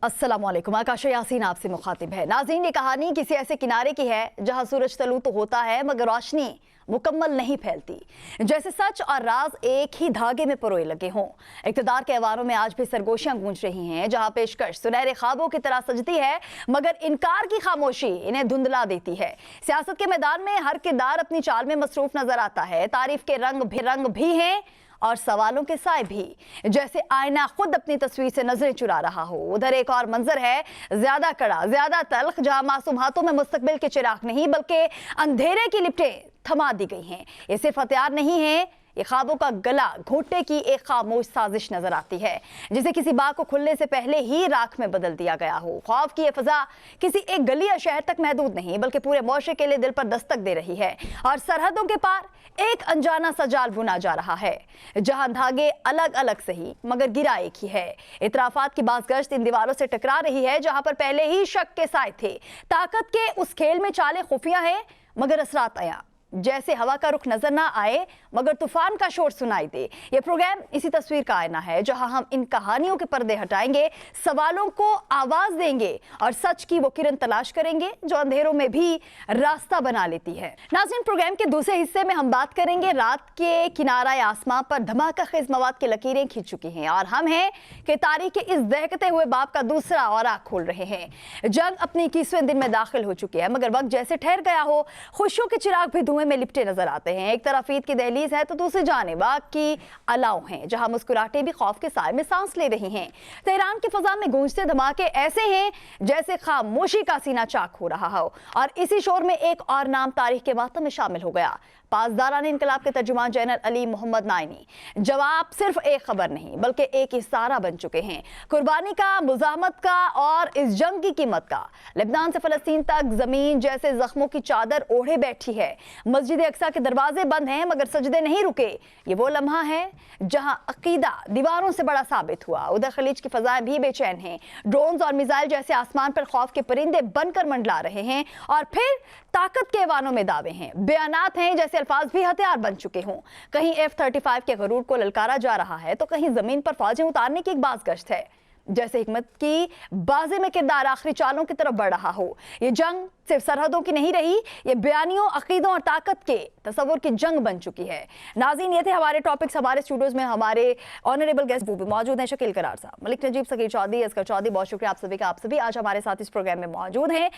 अस्सलामुअलैकुम। आकाशा यासीन आपसे मुखातिब है। नाज़रीन, ये कहानी किसी ऐसे किनारे की है जहां सूरज तलू तो होता है मगर रोशनी मुकम्मल नहीं फैलती, जैसे सच और राज एक ही धागे में परोए लगे हों। इक़्तिदार के ऐवानों में आज भी सरगोशियां गूंज रही हैं, जहां पेशकश सुनहरे ख्वाबों की तरह सजती है मगर इनकार की खामोशी इन्हें धुंधला देती है। सियासत के मैदान में हर किरदार अपनी चाल में मसरूफ नजर आता है। तारीफ के रंग भी हैं और सवालों के साए भी, जैसे आईना खुद अपनी तस्वीर से नजरें चुरा रहा हो। उधर एक और मंजर है, ज्यादा कड़ा ज्यादा तल्ख, जहां मासूम हाथों में मुस्तकबिल के चिराग नहीं बल्कि अंधेरे की लिपटें थमा दी गई हैं। ये सिर्फ हथियार नहीं है, ये ख्वाबों का गला घोंटने की एक खामोश साजिश नजर आती है, जिसे किसी बाग को खुलने से पहले ही राख में बदल दिया गया हो। खौफ की ये फजा किसी एक गली या शहर तक महदूद नहीं बल्कि पूरे मुआशरे के लिए दिल पर दस्तक दे रही है। और सरहदों के पार एक अनजाना सा जाल बुना जा रहा है, जहां धागे अलग अलग सही मगर गिरा एक ही है। इतराफात की बाज़गश्त इन दीवारों से टकरा रही है जहां पर पहले ही शक के साए थे। ताकत के उस खेल में चालें खुफिया है मगर असरात आया, जैसे हवा का रुख नजर ना आए मगर तूफान का शोर सुनाई दे। ये प्रोग्राम इसी तस्वीर का आईना है, जहां हम इन कहानियों के पर्दे हटाएंगे, सवालों को आवाज देंगे और सच की वो किरण तलाश करेंगे जो अंधेरों में भी रास्ता बना लेती है। नाज़रीन, प्रोग्राम के दूसरे हिस्से में हम बात करेंगे रात के किनारा आसमां पर धमाका खेज मवाद की लकीरें खींच चुकी हैं और हम हैं कि तारीख के इस दहकते हुए बाब का दूसरा औरा खोल रहे हैं। जंग अपनी 21वें दिन में दाखिल हो चुकी है मगर वक्त जैसे ठहर गया हो, खुशियों के चिराग भी में लिपटे नजर आते हैं। एक तरफ ईद की दहलीज है तो दूसरी जानिब आग की अलाव हैं, जहां मुस्कुराहटें भी खौफ के साए में सांस ले रही हैं। तेहरान की फजा में गूंजते धमाके ऐसे हैं जैसे खामोशी का सीना चाक हो रहा हो। और इसी शोर में एक और नाम तारीख के मातम में शामिल हो गया, पासदारान इनकलाब के तर्जुमान जनरल अली मोहम्मद नाइनी। जवाब सिर्फ एक खबर नहीं बल्कि एक इशारा बन चुके हैं, कुर्बानी का, मुजाहमत का और इस जंग की कीमत का। लेबनान से फलस्तीन तक जमीन जैसे जख्मों की चादर ओढ़े बैठी है। मस्जिद अक्सा के दरवाजे बंद हैं मगर सजदे नहीं रुके। ये वो लम्हा है जहां अकीदा दीवारों से बड़ा साबित हुआ। उधर खलीज की फजाएं भी बेचैन हैं, ड्रोन्स और मिसाइल जैसे आसमान पर खौफ के परिंदे बनकर मंडला रहे हैं। और फिर ताकत के ऐवानों में दावे हैं, बयानात हैं जैसे अल्फाज भी हथियार बन चुके हों। कहीं F-35 के गरूर को ललकारा जा रहा है तो कहीं जमीन पर फौजें उतारने की एक बाज़गश्त है, जैसे हिकमत की बाजे में किरदार आखिरी चालों की तरफ बढ़ रहा हो। ये जंग सिर्फ सरहदों की नहीं रही, ये बयानियों, अकीदों और ताकत के तसव्वुर की जंग बन चुकी है। नाज़रीन, ये थे हमारे टॉपिक्स। हमारे स्टूडियोज में हमारे ऑनरेबल गेस्ट वो भी मौजूद हैं, शकील करार साहब, मलिक नजीब, सकीर चौधरी, असगर चौधरी। बहुत शुक्रिया आप सभी का। आप सभी आज हमारे साथ इस प्रोग्राम में मौजूद हैं।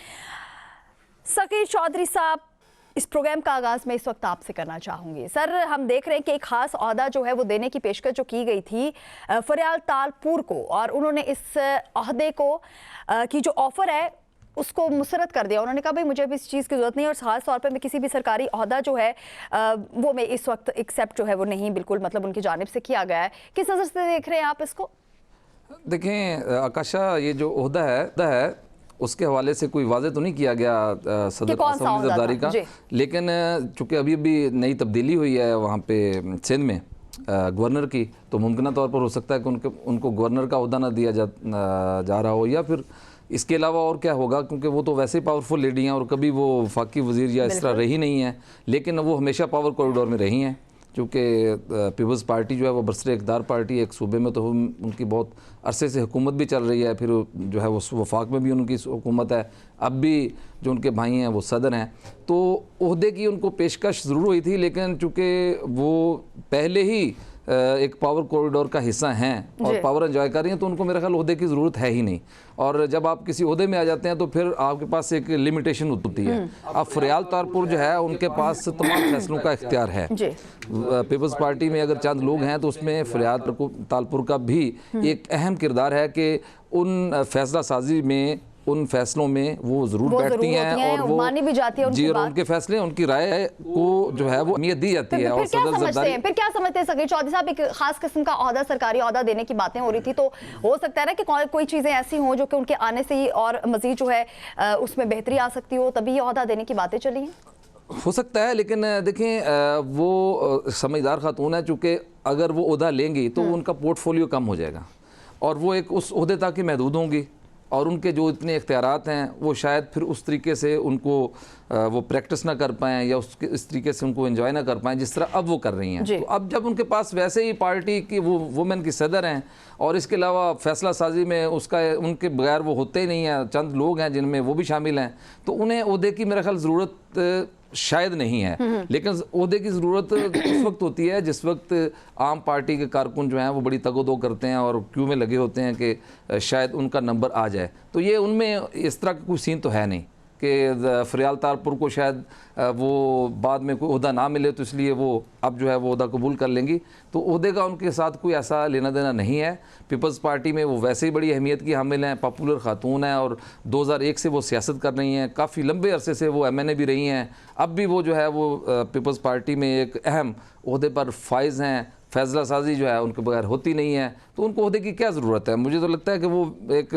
सकीर चौधरी साहब, इस प्रोग्राम का आगाज़ मैं इस वक्त आपसे करना चाहूँगी। सर, हम देख रहे हैं कि एक ख़ास ओहदा जो है वो देने की पेशकश जो की गई थी फरियाल तालपुर को, और उन्होंने इस ओहदे को की जो ऑफ़र है उसको मुसरत कर दिया। उन्होंने कहा भाई मुझे भी इस चीज़ की ज़रूरत नहीं और ख़ास तौर पर मैं किसी भी सरकारी ओहदा जो है वो मैं इस वक्त एक्सेप्ट जो है वो नहीं, बिल्कुल मतलब उनकी जानिब से किया गया है। किस नज़र से देख रहे हैं आप इसको? देखें आकाशा, ये जो ओहदा है उसके हवाले से कोई वाज़े तो नहीं किया गया सदर असम्बली ज़रदारी का, लेकिन चूँकि अभी नई तब्दीली हुई है वहाँ पे सिंध में गवर्नर की, तो मुमकिन तौर पर हो सकता है कि उनको गवर्नर का ओहदा ना दिया जा रहा हो, या फिर इसके अलावा और क्या होगा, क्योंकि वो तो वैसे ही पावरफुल लेडी हैं और कभी वो वफाकी वज़ीर या इस तरह रही नहीं है, लेकिन वो हमेशा पावर कॉरिडोर में रही हैं। चूँकि पीपल्स पार्टी जो है वो बरसरे इक़्तिदार पार्टी है, एक सूबे में तो उनकी बहुत अरसे से हुकूमत भी चल रही है, फिर जो है वो वफाक में भी उनकी हुकूमत है, अब भी जो उनके भाई हैं वो सदर हैं, तो ओहदे की उनको पेशकश ज़रूर हुई थी, लेकिन चूँकि वो पहले ही एक पावर कॉरिडोर का हिस्सा हैं और पावर एंजॉय कर रही हैं, तो उनको मेरा ख्याल ओहदे की ज़रूरत है ही नहीं। और जब आप किसी ओहदे में आ जाते हैं तो फिर आपके पास एक लिमिटेशन होती है। अब फरियाल तालपुर जो है उनके पास तमाम फैसलों का इख्तियार है। पीपल्स पार्टी में अगर चंद लोग हैं तो उसमें फरियाल तालपुर का भी एक अहम किरदार है कि उन फैसला साजी में, उन फैसलों में वो ज़रूर बैठती हैं और वो मानी भी जाती है जी, और उनके फैसले, उनकी राय को जो है वो अहमियत दी जाती है। और फिर क्या समझते हैं सकीर चौधरी साहब, एक खास किस्म का ओहदा, सरकारी ओहदा देने की बातें हो रही थी, तो हो सकता है ना कि कोई चीज़ें ऐसी हों जो कि उनके आने से ही और मज़ीद जो है उसमें बेहतरी आ सकती हो, तभी ये ओहदा देने की बातें चली हैं? हो सकता है, लेकिन देखें वो समझदार खातून है, चूँकि अगर वो ओहदा लेंगी तो उनका पोर्टफोलियो कम हो जाएगा और वो एक उस ओहदे तक ही महदूद होंगी और उनके जो इतने इख्तियारात हैं वो शायद फिर उस तरीके से उनको वो प्रैक्टिस ना कर पाएँ या इस तरीके से उनको एंजॉय ना कर पाएँ जिस तरह अब वो कर रही हैं। तो अब जब उनके पास वैसे ही पार्टी की वो वुमेन की सदर हैं और इसके अलावा फैसला साजी में उसका उनके बगैर वो होते ही नहीं हैं, चंद लोग हैं जिनमें वो भी शामिल हैं, तो उन्हें ओहदे की मेरा ख्याल ज़रूरत शायद नहीं है। लेकिन ओहदे की ज़रूरत उस वक्त होती है जिस वक्त आम पार्टी के कारकुन जो हैं वो बड़ी तगोदो करते हैं और क्यू में लगे होते हैं कि शायद उनका नंबर आ जाए। तो ये उनमें इस तरह का कोई सीन तो है नहीं कि फरियाल तारपुर को शायद वो बाद में कोई ओहदा ना मिले तो इसलिए वो अब जो है वो ओहदा कबूल कर लेंगी। तो ओहदे का उनके साथ कोई ऐसा लेना देना नहीं है। पीपल्स पार्टी में वो वैसे ही बड़ी अहमियत की हामिल हैं, पॉपुलर खातून हैं और 2001 से वो सियासत कर रही हैं, काफ़ी लंबे अरसे से वो MNA भी रही हैं, अब भी वो जो है वो पीपल्स पार्टी में एक अहम ओहदे पर फाइज हैं। फैसला साजी जो है उनके बगैर होती नहीं है, तो उनको ओहदे की क्या ज़रूरत है? मुझे तो लगता है कि वो एक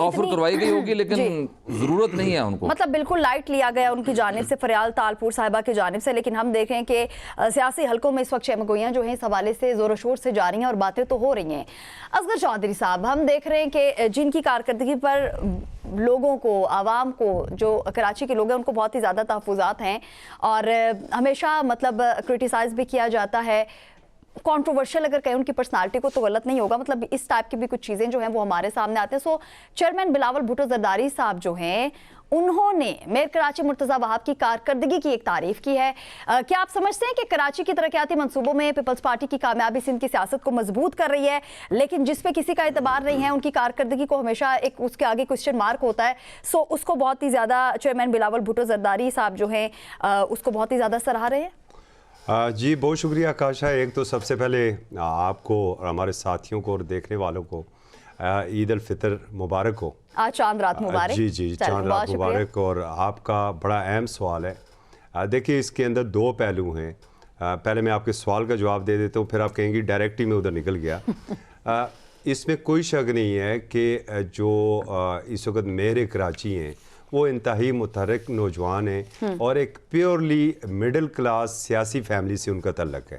ऑफर करवाई गई होगी लेकिन ज़रूरत नहीं है उनको। मतलब बिल्कुल लाइट लिया गया उनकी जानिब से, फरियाल तालपुर साहिबा की जानिब से। लेकिन हम देख रहे हैं कि सियासी हलकों में इस वक्त शहमगोइयाँ जो हैं इस हवाले से ज़ोर शोर से जा रही हैं और बातें तो हो रही हैं। असगर चौधरी साहब, हम देख रहे हैं कि जिनकी कारकर्दगी पर लोगों को, आवाम को, जो कराची के लोग हैं उनको बहुत ही ज़्यादा तहफ़्फ़ुज़ात हैं और हमेशा मतलब क्रिटिसाइज़ भी किया जाता है। कंट्रोवर्शियल अगर कहें उनकी पर्सनालिटी को तो गलत नहीं होगा, मतलब इस टाइप की भी कुछ चीज़ें जो हैं वो हमारे सामने आते हैं। सो चेयरमैन बिलावल भुट्टो जरदारी साहब जो हैं उन्होंने मेयर कराची मुर्तज़ा वहाब की कारकर्दगी की एक तारीफ की है। क्या आप समझते हैं कि कराची की तरक्याती मंसूबों में पीपल्स पार्टी की कामयाबी सिंध की सियासत को मजबूत कर रही है, लेकिन जिस पे किसी का एतबार नहीं है उनकी कारकर्दगी को हमेशा एक उसके आगे क्वेश्चन मार्क होता है। सो उसको बहुत ही ज़्यादा चेयरमैन बिलावल भुट्टो जरदारी साहब जो हैं उसको बहुत ही ज़्यादा सराह रहे हैं? जी बहुत शुक्रिया आकाशा। एक तो सबसे पहले आपको और हमारे साथियों को और देखने वालों को ईद अल फितर मुबारक हो। आज चांद रात मुबारक। जी जी, चांद रात मुबारक। और आपका बड़ा अहम सवाल है। देखिए इसके अंदर दो पहलू हैं। पहले मैं आपके सवाल का जवाब दे देता हूँ, फिर आप कहेंगी डायरेक्ट ही मैं उधर निकल गया। इसमें कोई शक नहीं है कि जो इस वक्त मेयर कराची हैं वो इंतहाई मुतहर्रिक नौजवान हैं और एक प्योरली मिडिल क्लास सियासी फैमिली से उनका तल्लक है।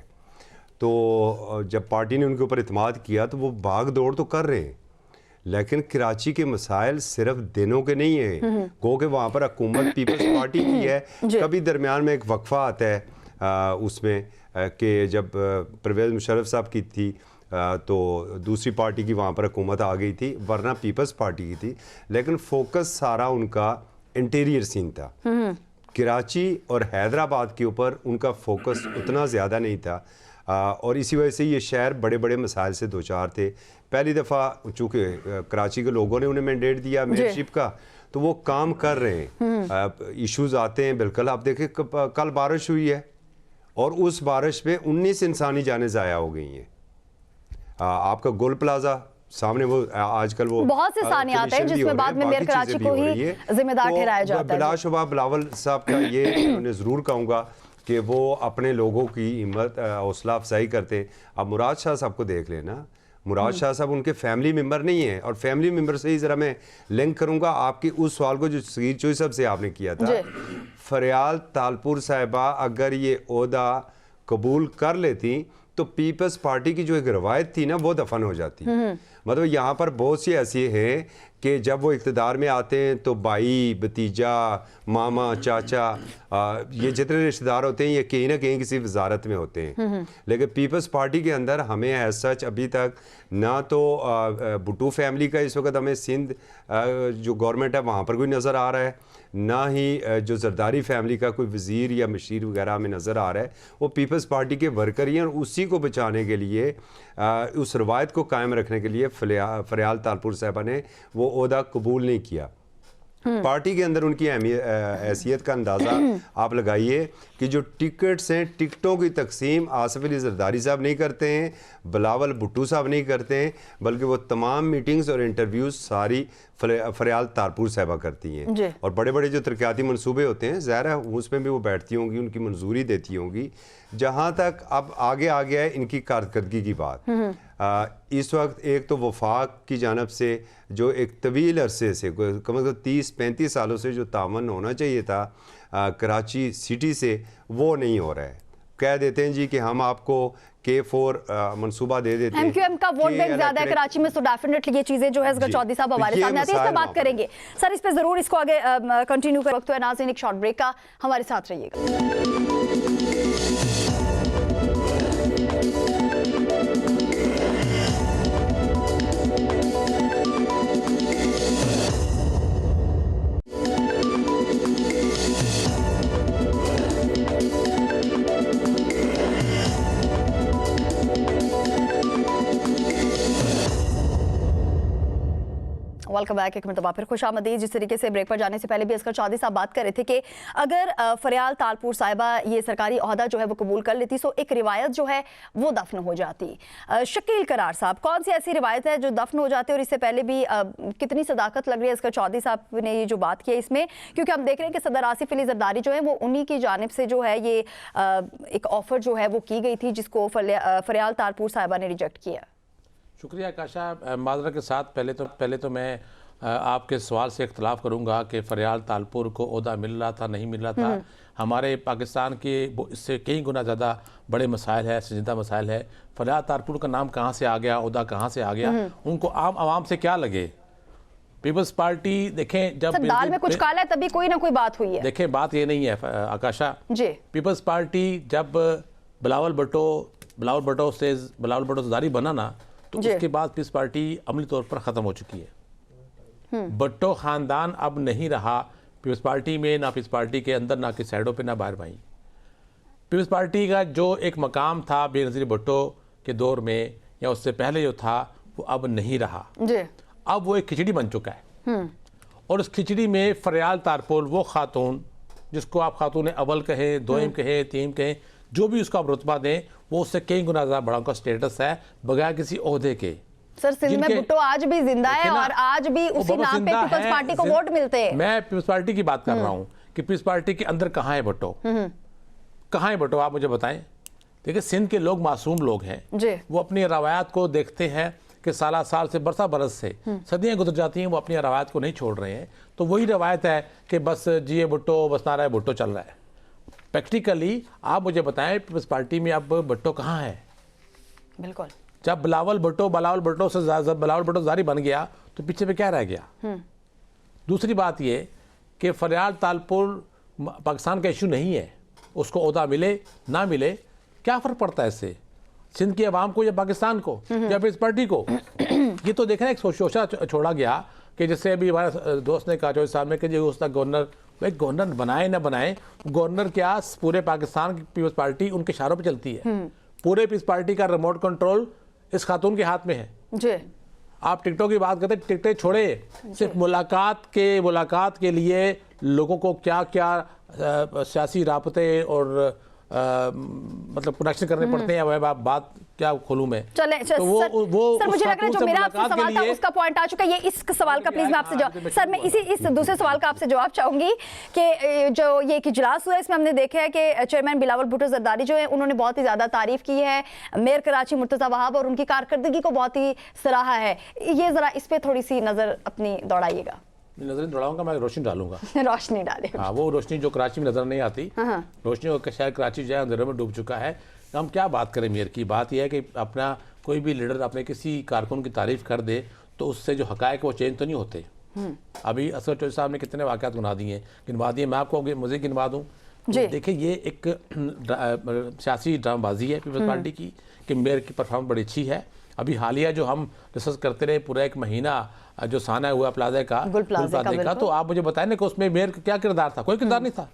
तो जब पार्टी ने उनके ऊपर इत्मीद किया तो वो भाग दौड़ तो कर रहे हैं, लेकिन कराची के मसाइल सिर्फ दिनों के नहीं हैं। गो के वहाँ पर हुकूमत पीपल्स पार्टी की है, कभी दरमियान में एक वक्फा आता है उसमें कि जब परवेज़ मुशर्रफ साहब की थी तो दूसरी पार्टी की वहाँ पर हुकूमत आ गई थी, वरना पीपल्स पार्टी की थी। लेकिन फोकस सारा उनका इंटीरियर सीन था। कराची और हैदराबाद के ऊपर उनका फोकस उतना ज़्यादा नहीं था और इसी वजह से ये शहर बड़े बड़े मसाइल से दो चार थे। पहली दफ़ा चूँकि कराची के लोगों ने उन्हें मैंडेट दिया मेयरशिप का, तो वो काम कर रहे हैं। इश्यूज़ आते हैं, बिल्कुल। आप देखें कल बारिश हुई है और उस बारिश में 19 इंसानी जानें ज़ाया हो गई हैं। आपका गोल प्लाजा सामने वो आजकल वो बहुत से सानी आते हैं जिसमें बाद में मेयर कराची को ही जिम्मेदार ठहराया जाता है। बिलाशुबा बिलावल साहब का ये मैं ज़रूर कहूँगा कि वो अपने लोगों की हिम्मत हौसला अफजाई करते हैं। अब मुराद शाह साहब को देख लेना, मुराद शाह साहब उनके फैमिली मेम्बर नहीं है और फैमिली मेम्बर से ही ज़रा मैं लिंक करूँगा आपकी उस सवाल को जो सगीर चोई साहब से आपने किया था। फरियाल तालपुर साहिबा अगर ये ओहदा कबूल कर लेती तो पीपल्स पार्टी की जो एक रवायत थी ना वो दफन हो जाती। मतलब यहाँ पर बहुत सी ऐसी हैं कि जब वो इक़्तिदार में आते हैं तो भाई, भतीजा, मामा, चाचा, ये जितने रिश्तेदार होते हैं ये कहीं ना कहीं किसी वजारत में होते हैं। लेकिन पीपल्स पार्टी के अंदर हमें एज सच अभी तक ना तो भुट्टो फैमिली का इस वक्त हमें सिंध जो गवर्नमेंट है वहाँ पर कोई नज़र आ रहा है, ना ही जो जरदारी फैमिली का कोई वज़ीर या मशीर वगैरह हमें नज़र आ रहा है। वो पीपल्स पार्टी के वर्कर ही हैं और उसी को बचाने के लिए, उस रवायत को कायम रखने के लिए फरियाल तालपुर साहबा ने वो ओहदा कबूल नहीं किया। पार्टी के अंदर उनकी हैसियत का अंदाज़ा आप लगाइए कि जो टिकट्स हैं, टिकटों की तकसीम आसिफ अली जरदारी साहब नहीं करते हैं, बिलावल भुट्टो साहब नहीं करते हैं, बल्कि वो तमाम मीटिंग्स और इंटरव्यूज़ सारी फरियाल तारपुर साहबा करती हैं। और बड़े बड़े जो तरक्याती मनसूबे होते हैं ज़ाहिर है उसमें भी वो बैठती होंगी, उनकी मंजूरी देती होंगी। जहाँ तक अब आगे आ गया है इनकी कारकर्दगी की बात, इस वक्त एक तो वफाक की जानब से जो एक तवील अरसे से कम से कम 30-35 सालों से जो तावन होना चाहिए था कराची सिटी से, वो नहीं हो रहा है। कह देते हैं जी कि हम आपको K4 मंसूबा दे देते हैं। MQM का वोट बैंक ज्यादा है कराची में, तो डेफिनेटली ये चीजें जो है असगर चौधरी साहब हमारे सामने आती है, इस पर बात करेंगे सर, इस पे जरूर इसको आगे कंटिन्यू कर। वक्त है नाज़रीन एक शॉर्ट ब्रेक का, हमारे साथ रहिएगा। Welcome back. एक मरतबा फिर खुश आमदीद। जिस तरीके से ब्रेक पर जाने से पहले भी असगर चौधरी साहब बात कर रहे थे कि अगर फरियाल तालपुर साहिबा ये सरकारी ओहदा जो है वो कबूल कर लेती तो एक रिवायत जो है वो दफन हो जाती। शकील करार साहब, कौन सी ऐसी रिवायत है जो दफन हो जाती है, और इससे पहले भी कितनी सदाकत लग रही है असगर चौधरी साहब ने ये जो बात की है इसमें, क्योंकि हम देख रहे हैं कि सदर आसिफ अली जरदारी जो है वो उन्हीं की जानिब से जो है ये एक ऑफर जो है वो की गई थी, जिसको फरियाल तालपुर साहिबा ने रिजेक्ट किया। शुक्रिया आकाशा। माजरा के साथ पहले तो मैं आपके सवाल से इख्तलाफ करूंगा कि फरियाल तालपुर को ओहदा मिल रहा था नहीं मिल रहा था। हमारे पाकिस्तान के इससे कई गुना ज़्यादा बड़े मसाइल है, संजीदा मसाइल है। फरियाल तालपुर का नाम कहाँ से आ गया, ओहदा कहाँ से आ गया, उनको आम आवाम से क्या लगे। पीपल्स पार्टी देखें, जब दाल में कुछ काला है तभी कोई ना कोई बात हुई है। देखें बात ये नहीं है आकाशा जी, पीपल्स पार्टी जब बिलावल भुट्टो से जरदारी बना ना, तो उसके बाद पीपल्स पार्टी अमली तौर पर ख़त्म हो चुकी है। भुट्टो ख़ानदान अब नहीं रहा पीपल्स पार्टी में, ना पीपल्स पार्टी के अंदर, ना कि साइडों पे, ना बाहर भाई। पीपल्स पार्टी का जो एक मकाम था बेनज़ीर भुट्टो के दौर में या उससे पहले जो था, वो अब नहीं रहा जी। अब वो एक खिचड़ी बन चुका है, और उस खिचड़ी में फरियाल तालपुर वो खातून, जिसको आप खातून अव्वल कहें, दोयम कहें, तीन कहें, जो भी उसको आप रुतबा दें, वो उससे कई गुना ज़्यादा बड़ा उनका स्टेटस है बगैर किसी ओहदे के। सर सिंध में भुट्टो आज भी जिंदा है और आज भी उसी नाम पे पीपल्स पार्टी को वोट मिलते हैं। मैं पीपल्स पार्टी की बात कर रहा हूँ कि पीपल्स पार्टी के अंदर कहाँ है भुट्टो, कहाँ है भुट्टो, आप मुझे बताएं। देखिए सिंध के लोग मासूम लोग हैं, वो अपनी रवायात को देखते हैं कि साल से बरसा बरस से सदियाँ गुजर जाती हैं, वो अपनी रवायत को नहीं छोड़ रहे हैं। तो वही रवायत है कि बस जिए भुट्टो, बस नारा भुट्टो चल रहा है। प्रैक्टिकली आप मुझे बताएं पीपल्स पार्टी में अब भुट्टो कहाँ है। बिल्कुल, जब बिलावल भुट्टो से बिलावल भुट्टो जारी बन गया तो पीछे पे क्या रह गया। दूसरी बात ये कि फरियाल तालपुर पाकिस्तान का इशू नहीं है, उसको ओहदा मिले ना मिले क्या फ़र्क पड़ता है इससे सिंध की आवाम को या पाकिस्तान को या फिर इस पार्टी को। ये तो देखना एक सोचा छोड़ा गया कि जैसे अभी हमारे दोस्त ने कहा चौधरी साहब ने कि जो उसका गवर्नर, भाई गवर्नर बनाए ना बनाए, गवर्नर क्या पूरे पाकिस्तान की पीपल्स पार्टी उनके इशारों पे चलती है। पूरे पीपल्स पार्टी का रिमोट कंट्रोल इस खातून के हाथ में है जी। आप टिकटों की बात करते, टिकटें छोड़े, सिर्फ मुलाकात के लिए लोगों को क्या क्या सियासी राबते और मतलब कनेक्शन करने पड़ते हैं। वह बात क्या खोलूं मैं। चले तो सर, मुझे लग रहा है जो मेरा आपसे सवाल था उसका पॉइंट आ चुका है। ये इस सवाल का प्लीज मैं आपसे जवाब, सर मैं इस दूसरे सवाल का आपसे जवाब चाहूंगी कि जो ये एक इजलास हुआ है इसमें हमने देखा है कि चेयरमैन बिलावल भुट्टो जरदारी जो है उन्होंने बहुत ही ज्यादा तारीफ की है मेयर कराची मुर्तजा वहाब और उनकी कारकर्दगी को बहुत ही सराहा है। ये जरा इस पे थोड़ी सी नजर अपनी दौड़ाइएगा। नजर दौड़ाऊंगा, मैं रोशनी डालूंगा। रोशनी डाले, हाँ, वो रोशनी जो कराची में नजर नहीं आती, रोशनी का शहर कराची जो है अंधेरे में डूब चुका है। हम क्या बात करें मेयर की। बात यह है कि अपना कोई भी लीडर अपने किसी कारकुन की तारीफ कर दे तो उससे जो हकायक वो चेंज तो नहीं होते। अभी असगर चौधरी साहब ने कितने वाक़यात गिनवा दिए, मैं आपको मुझे गिनवा दूँ। देखिए ये एक सियासी ड्रामाबाजी है पीपल्स पार्टी की कि मेयर की परफॉर्मेंस बड़ी अच्छी है। अभी हालिया जो हम रिसर्च करते रहे पूरा एक महीना जो साना हुआ प्लाजा का, गुल प्लाजा का, तो आप मुझे बताएं ना कि उसमें मेयर का क्या किरदार था। कोई किरदार नहीं था।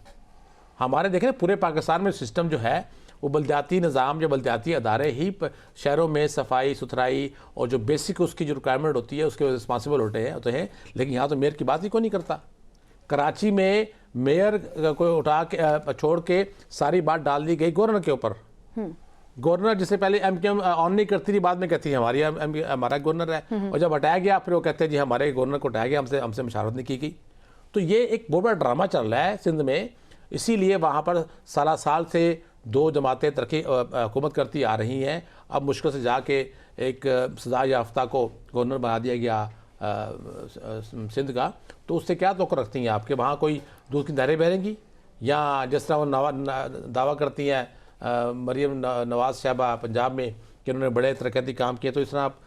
हमारे देखें पूरे पाकिस्तान में सिस्टम जो है वो बल्दियाती निज़ाम, जो बल्दियाती अदारे ही शहरों में सफाई सुथराई और जो बेसिक उसकी जो रिक्वायरमेंट होती है उसके रिस्पॉन्सिबल होते हैं। लेकिन यहाँ तो मेयर की बात ही कोई नहीं करता। कराची में मेयर को उठा के छोड़ के सारी बात डाल दी गई गवर्नर के ऊपर। गवर्नर जिससे पहले MQM ऑन नहीं करती थी, बाद में कहती है हमारा गवर्नर है, और जब हटाया गया फिर वो कहते हैं जी हमारे गवर्नर को हटाया गया, हमसे मशावरत नहीं की गई। तो ये एक बहुत बड़ा ड्रामा चल रहा है सिंध में। इसीलिए वहाँ पर साल से दो जमातें तरक्की हुकूमत करती आ रही हैं। अब मुश्किल से जाके एक सजा याफ्ता को गवर्नर बना दिया गया सिंध का। तो उससे क्या तोक़ रखती हैं आपके वहाँ कोई दूध की नहरें बहेंगी, या जिस तरह वो दावा करती हैं मरियम नवाज साहबा पंजाब में कि उन्होंने बड़े तरक्याती काम किए, तो इस तरह आप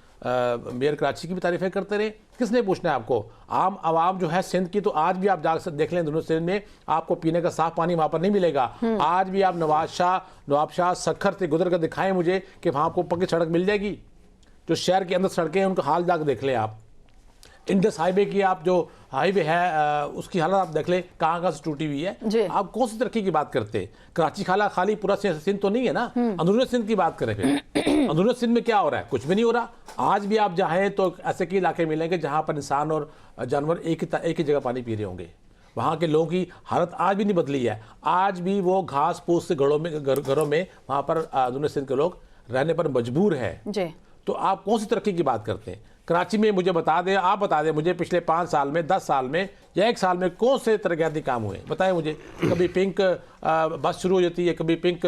मेयर कराची की भी तारीफें करते रहे। किसने पूछना है आपको? आम आवाम जो है सिंध की, तो आज भी आप जाकर देख लें दोनों सिंध में आपको पीने का साफ पानी वहाँ पर नहीं मिलेगा। आज भी आप नवाब शाह सखर से गुजर कर दिखाएं मुझे कि वहाँ आपको पक्की सड़क मिल जाएगी। जो शहर के अंदर सड़कें हैं उनका हाल जाकर देख लें आप। इंडस हाईवे की आप जो हाईवे है उसकी हालत आप देख ले, कहाँ से टूटी हुई है। आप कौन सी तरक्की की बात करते हैं? कराची खाली पूरा सिंध तो नहीं है ना, अंदरूनी सिंध की बात करें फिर। अंदरूनी सिंध में क्या हो रहा है? कुछ भी नहीं हो रहा। आज भी आप जाएं तो ऐसे कई इलाके मिलेंगे जहाँ पर इंसान और जानवर एक ही जगह पानी पी रहे होंगे। वहाँ के लोगों की हालत आज भी नहीं बदली है। आज भी वो घास फूस से घरों में वहाँ पर अंदरूनी सिंध के लोग रहने पर मजबूर है। तो आप कौन सी तरक्की की बात करते हैं? कराची में मुझे बता दें, आप बता दें मुझे, पिछले 5 साल में, 10 साल में या 1 साल में कौन से तरक्याती काम हुए? बताएं मुझे। कभी पिंक बस शुरू हो जाती है, कभी पिंक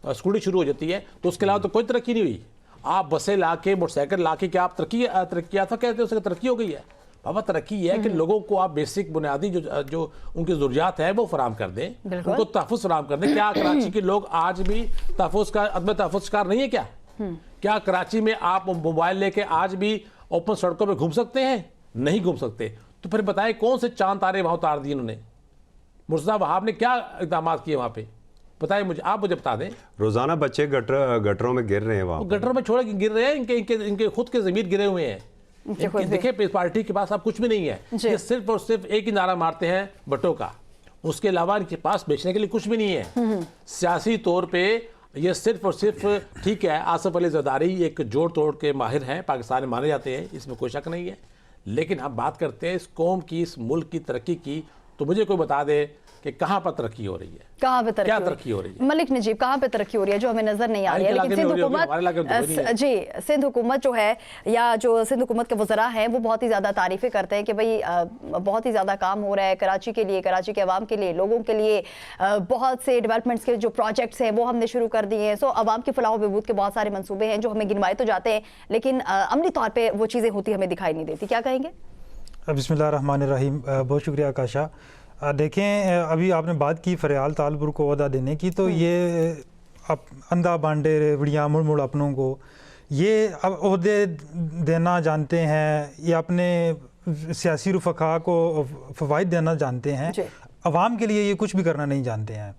स्कूटी शुरू हो जाती है, तो उसके अलावा तो कोई तरक्की नहीं हुई। आप बसें ला के, मोटरसाइकिल ला के क्या आप तरक्की आता कहते हैं? उसकी तरक्की हो गई है? बाबा तरक्की ये है कि लोगों को आप बेसिक बुनियादी जो उनकी ज़रूरियात है वो फराम कर दें, उनको तहफ़्फ़ुज़ फराम कर दें। क्या कराची के लोग आज भी तहफ़्फ़ुज़ का अदम तहफ़्फ़ुज़ शिकार नहीं है क्या? क्या कराची में आप मोबाइल लेके आज भी ओपन सड़कों पे घूम सकते हैं? नहीं घूम सकते। तो फिर बताएं कौन से चांद तारे वहां उतार दिए उन्होंने? मुर्तज़ा वहाब ने क्या इक़दाम किए वहां पे? बताएं मुझे, आप मुझे बता दें। रोजाना बच्चे गटरों में गिर रहे हैं, वहां गटरों में छोड़ गिर रहे हैं, इनके खुद के ज़मीर गिरे हुए हैं। देखिए पार्टी के पास अब कुछ भी नहीं है, ये सिर्फ और सिर्फ एक ही नारा मारते हैं भुट्टो का। उसके अलावा इनके पास बेचने के लिए कुछ भी नहीं है। सियासी तौर पर ये सिर्फ और सिर्फ, ठीक है, आसिफ अली जरदारी एक जोड़ तोड़ के माहिर हैं, पाकिस्तान में माने जाते हैं, इसमें कोई शक नहीं है। लेकिन हम बात करते हैं इस कौम की, इस मुल्क की तरक्की की, तो मुझे कोई बता दे कि कहाँ पर तरक्की हो रही है, कहाँ पे क्या तरक्की हो रही है? मलिक नजीब, कहाँ पे तरक्की हो रही है जो हमें नजर नहीं आ रही है? लेकिन सिंध हुकूमत, जी, सिंध हुकूमत जो है, या जो सिंध हुकूमत के वज़रा हैं, वो बहुत ही ज़्यादा तारीफ़ें करते हैं कि भाई बहुत ही ज़्यादा काम हो रहा है कराची के लिए, कराची के अवाम के लिए, लोगों के लिए। बहुत से डेवलपमेंट्स के जो प्रोजेक्ट्स हैं वो हमने शुरू कर दिए हैं। सो अवाम की फलाह बहबूद के बहुत सारे मनसूबे हैं जो हमें गिनवाए तो जाते हैं, लेकिन अमली तौर पर वो चीज़ें होती हमें दिखाई नहीं देती। क्या कहेंगे? बिस्मिल्लाहिर्रहमानिर्रहीम। बहुत शुक्रिया आकाशा। देखें, अभी आपने बात की फरियाल तालपुर को ओहदा देने की, तो ये अंधा बांडे रेवड़ियाँ मुड़ मुड़ अपनों को ये अब ओहदे देना जानते हैं, ये अपने सियासी रुफ़क़ा को फ़वाइद देना जानते हैं, अवाम के लिए ये कुछ भी करना नहीं जानते हैं।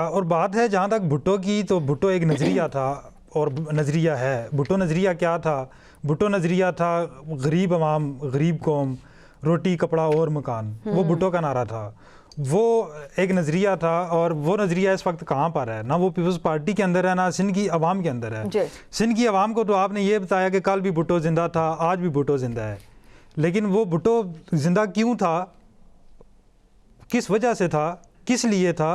और बात है जहाँ तक भुट्टो की, तो भुट्टो एक नज़रिया था और नज़रिया है। भुट्टो नज़रिया क्या था? भुट्टो नज़रिया था गरीब अवाम, गरीब कौम, रोटी कपड़ा और मकान, वो भुट्टो का नारा था। वो एक नज़रिया था, और वो नज़रिया इस वक्त कहाँ पर है? ना वो पीपल्स पार्टी के अंदर है, ना सिंध की आवाम के अंदर है। सिंध की आवाम को तो आपने ये बताया कि कल भी भुट्टो ज़िंदा था, आज भी भुट्टो ज़िंदा है, लेकिन वो भुट्टो ज़िंदा क्यों था, किस वजह से था, किस लिए था,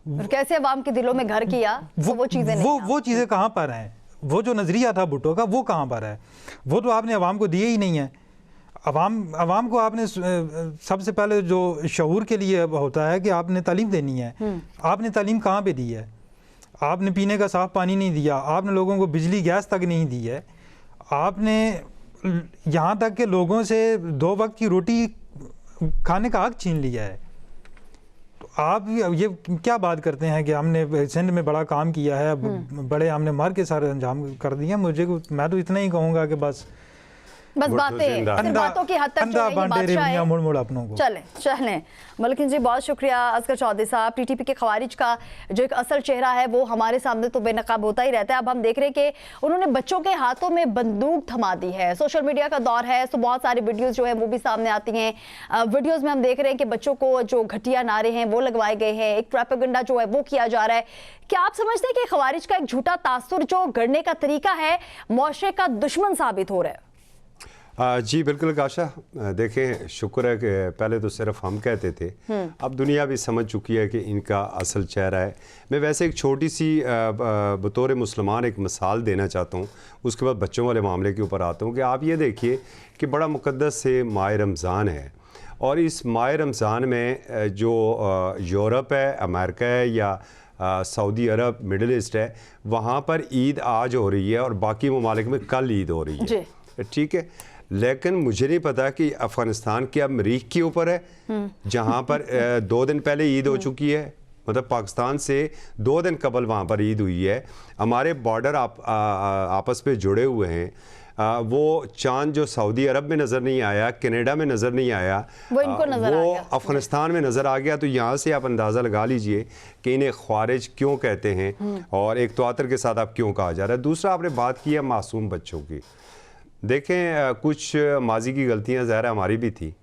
और कैसे आवाम के दिलों में घर किया, वो चीज़ें वो चीज़ें कहाँ पर हैं? वो जो नज़रिया था भुट्टो का, वो कहाँ पर है? वो तो आपने आवाम को दिए ही नहीं है। आवाम को आपने सबसे पहले जो शऊर के लिए होता है कि आपने तालीम देनी है। आपने तालीम कहाँ पे दी है? आपने पीने का साफ़ पानी नहीं दिया, आपने लोगों को बिजली गैस तक नहीं दी है, आपने यहाँ तक के लोगों से 2 वक्त की रोटी खाने का हक छीन लिया है। तो आप ये क्या बात करते हैं कि हमने सिंध में बड़ा काम किया है, बड़े हमने मार के सारे अंजाम कर दिए? मैं तो इतना ही कहूँगा कि बस बातों की हद तक जो है ये बादशाह है। मुड़ मुड़ अपनों को चलें मलिक जी, बहुत शुक्रिया। असगर चौधरी साहब, टीटीपी के खवारिज का जो एक असल चेहरा है वो हमारे सामने तो बेनकाब होता ही रहता है। अब हम देख रहे हैं कि उन्होंने बच्चों के हाथों में बंदूक थमा दी है। सोशल मीडिया का दौर है, तो बहुत सारी वीडियोस जो है वो भी सामने आती हैं। वीडियोस में हम देख रहे हैं कि बच्चों को जो घटिया नारे हैं वो लगवाए गए हैं, एक प्रोपेगेंडा जो है वो किया जा रहा है। क्या आप समझते हैं कि खवारिज का एक झूठा तासुर जो गढ़ने का तरीका है मुआशरे का दुश्मन साबित हो रहा है? जी बिल्कुल काशा, देखें, शुक्र है कि पहले तो सिर्फ हम कहते थे, अब दुनिया भी समझ चुकी है कि इनका असल चेहरा है। मैं वैसे एक छोटी सी बतौर मुसलमान एक मिसाल देना चाहता हूँ, उसके बाद बच्चों वाले मामले के ऊपर आता हूँ कि आप ये देखिए कि बड़ा मुक़द्दस से माह रमज़ान है, और इस माह रमज़ान में जो यूरोप है, अमेरिका है, या सऊदी अरब, मिडल ईस्ट है, वहाँ पर ईद आज हो रही है और बाकी ममालिक में कल ईद हो रही है, ठीक है। लेकिन मुझे नहीं पता कि अफ़गानिस्तान क्या मरीख के ऊपर है, जहाँ पर 2 दिन पहले ईद हो चुकी है, मतलब पाकिस्तान से 2 दिन कबल वहाँ पर ईद हुई है। हमारे बॉर्डर आपस में जुड़े हुए हैं। वो चांद जो सऊदी अरब में नज़र नहीं आया, कनाडा में नज़र नहीं आया, वो इनको नज़र आ गया, अफ़गानिस्तान में नज़र आ गया। तो यहाँ से आप अंदाज़ा लगा लीजिए कि इन्हें ख्वारिज क्यों कहते हैं और एक तवातर के साथ आप क्यों कहा जा रहा है। दूसरा, आपने बात की है मासूम बच्चों की। देखें, कुछ माजी की गलतियाँ ज़ाहिर हमारी भी थी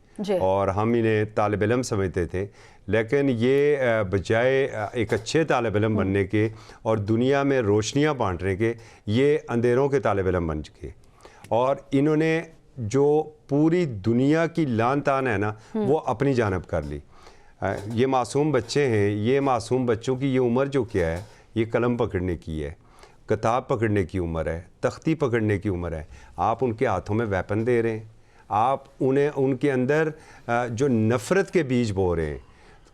और हम इन्हें तालिब इल्म समझते थे, लेकिन ये बजाय एक अच्छे तालिब इल्म बनने के और दुनिया में रोशनियाँ बांटने के, ये अंधेरों के तालिब इल्म बन चुके और इन्होंने जो पूरी दुनिया की लान तान है ना, वो अपनी जानब कर ली। ये मासूम बच्चे हैं, ये मासूम बच्चों की ये उम्र जो क्या है, ये कलम पकड़ने की है, किताब पकड़ने की उम्र है, तख्ती पकड़ने की उम्र है। आप उनके हाथों में वेपन दे रहे हैं, आप उन्हें उनके अंदर जो नफ़रत के बीज बो रहे हैं।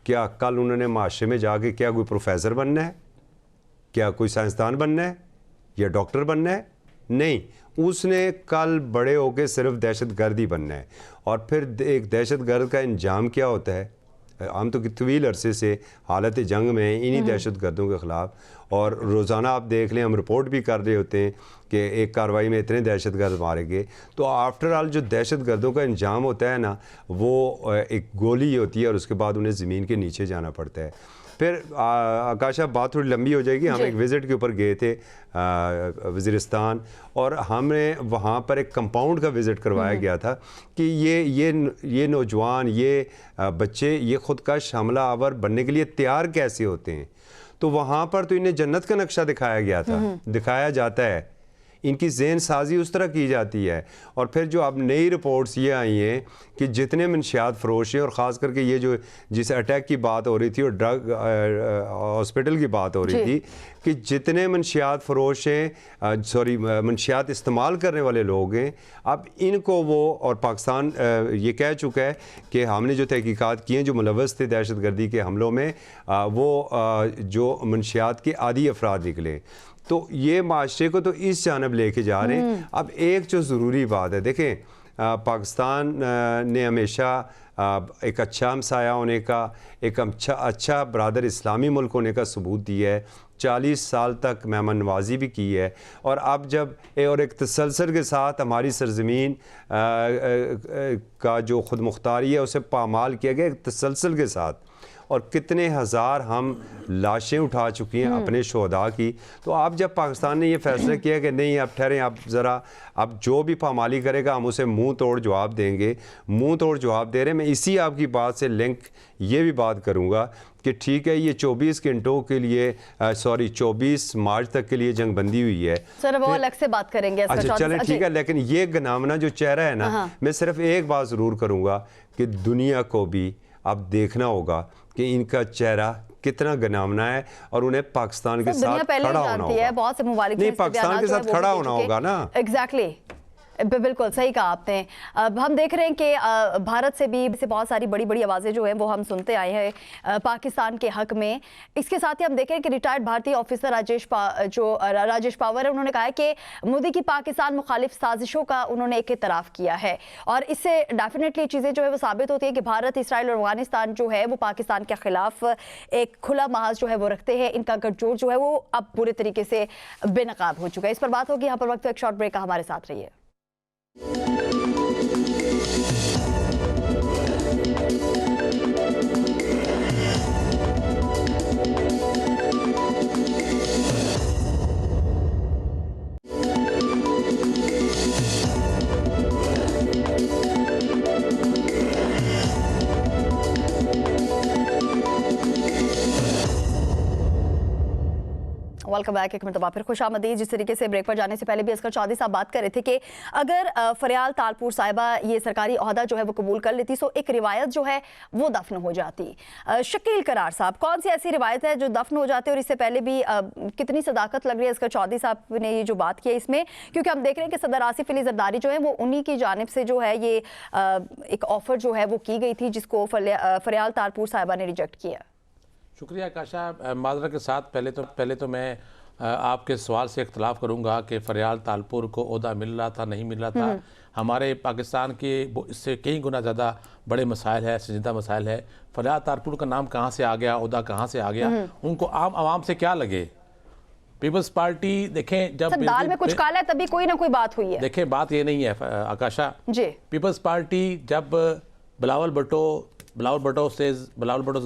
क्या कल उन्होंने माशरे में जाके क्या कोई प्रोफेसर बनना है, क्या कोई साइंसदान बनना है या डॉक्टर बनना है? नहीं, उसने कल बड़े होकर सिर्फ दहशतगर्द ही बनना है। और फिर एक दहशतगर्द का इंजाम क्या होता है? हम तो तवील अरसे से हालत जंग में हैं इन्हीं दहशतगर्दों के ख़िलाफ़, और रोज़ाना आप देख लें हम रिपोर्ट भी कर रहे होते हैं कि एक कार्रवाई में इतने दहशतगर्द मारे गए। तो आफ्टर ऑल जो दहशतगर्दों का इंजाम होता है ना, वो एक गोली होती है और उसके बाद उन्हें ज़मीन के नीचे जाना पड़ता है। फिर आकाशा, बात थोड़ी लंबी हो जाएगी। हम एक विज़िट के ऊपर गए थे वज़ीरिस्तान, और हमें वहाँ पर एक कंपाउंड का विज़िट करवाया गया था कि ये नौजवान, ये बच्चे, ये ख़ुदकश हमला आवर बनने के लिए तैयार कैसे होते हैं। तो वहाँ पर तो इन्हें जन्नत का नक्शा दिखाया गया था, दिखाया जाता है, इनकी ज़हन साजी उस तरह की जाती है। और फिर जो अब नई रिपोर्ट्स ये आई हैं कि जितने मनशियात फ़रोश हैं, और ख़ास करके ये जो जिस अटैक की बात हो रही थी और ड्रग हॉस्पिटल की बात हो रही थी, कि जितने मनशियात फ़रोश हैं, सॉरी मनशियात इस्तेमाल करने वाले लोग हैं, अब इनको वो, और पाकिस्तान ये कह चुका है कि हमने जो तहकीकात की हैं, जो मुलव्वस थे दहशतगर्दी के हमलों में, वो जो मनशियात के आदी अफराद निकले। तो ये माशरे को तो इस जानब लेके जा रहे हैं। अब एक जो ज़रूरी बात है, देखें, पाकिस्तान ने हमेशा एक अच्छा हमसाया होने का, एक अच्छा बरादर इस्लामी मुल्क होने का सबूत दिया है। 40 साल तक मेहमान नवाजी भी की है, और अब जब और एक तसलसल के साथ हमारी सरजमीन का जो खुद मुख्तारी है उसे पामाल किया गया, एक तसलसल के साथ। और कितने हज़ार हम लाशें उठा चुकी हैं अपने शोहदा की। तो आप जब पाकिस्तान ने ये फैसला किया कि नहीं, आप ठहरें, आप ज़रा, अब जो भी पामाली करेगा हम उसे मुंह तोड़ जवाब देंगे, मुंह तोड़ जवाब दे रहे हैं। मैं इसी आपकी बात से लिंक ये भी बात करूँगा कि ठीक है, ये 24 घंटों के लिए, सॉरी 24 मार्च तक के लिए जंग बंदी हुई है सर, वो अलग से बात करेंगे। अच्छा चलें, ठीक है। लेकिन ये गनामना जो चेहरा है ना, मैं सिर्फ एक बात ज़रूर करूँगा कि दुनिया को भी अब देखना होगा कि इनका चेहरा कितना गनामना है, और उन्हें पाकिस्तान के साथ खड़ा होना होगा। बहुत से मुबालिक नहीं, पाकिस्तान के साथ खड़ा होना होगा ना। एग्जैक्टली, बिल्कुल सही कहा आपने। अब हम देख रहे हैं कि भारत से भी बहुत सारी बड़ी बड़ी आवाज़ें जो हैं वो हम सुनते आए हैं पाकिस्तान के हक में। इसके साथ ही हम देख रहे हैं कि रिटायर्ड भारतीय ऑफिसर राजेश पावर है, उन्होंने कहा है कि मोदी की पाकिस्तान मुखालिफ साजिशों का उन्होंने एक इतराफ़ किया है, और इससे डेफिनेटली चीज़ें जो है वो साबित होती है कि भारत, इसराइल और अफगानिस्तान जो है वो पाकिस्तान के खिलाफ एक खुला महाज जो है वो रखते हैं। इनका गठजोड़ जो है वो अब पूरे तरीके से बेनकाब हो चुका है। इस पर बात होगी। यहाँ पर वक्त एक शॉर्ट ब्रेक का, हमारे साथ रहिए। Welcome back. एक मिनट फिर खुशामदीद। जिस तरीके से ब्रेक पर जाने से पहले भी असगर चौधरी साहब बात कर रहे थे कि अगर फरियाल तालपुर साहिबा ये सरकारी ओहदा जो है वो कबूल कर लेती, तो एक रिवायत जो है वो दफन हो जाती। शकील करार साहब, कौन सी ऐसी रिवायत है जो दफन हो जाती है, और इससे पहले भी कितनी सदाकत लग रही है असगर चौधरी साहब ने ये जो बात की है इसमें, क्योंकि हम देख रहे हैं कि सदर आसिफ अली जरदारी जो है वो उन्हीं की जानिब से जो है ये एक ऑफर जो है वो की गई थी, जिसको फरियाल तालपुर साहिबा ने रिजेक्ट किया। शुक्रिया आकाशा। माजरा के साथ पहले तो मैं आपके सवाल से इख्तलाफ करूंगा कि फरियाल तालपुर को ओहदा मिल रहा था, नहीं मिल रहा था। हमारे पाकिस्तान के इससे कई गुना ज़्यादा बड़े मसाइल है, संजीदा मसाइल है। फरियाल तालपुर का नाम कहाँ से आ गया, ओहदा कहाँ से आ गया, उनको आम आवाम से क्या लगे। पीपल्स पार्टी देखें, जब दाल में कुछ काला है तभी कोई ना कोई बात हुई है। देखें, बात ये नहीं है आकाशा जी, पीपल्स पार्टी जब बिलावल भुट्टो से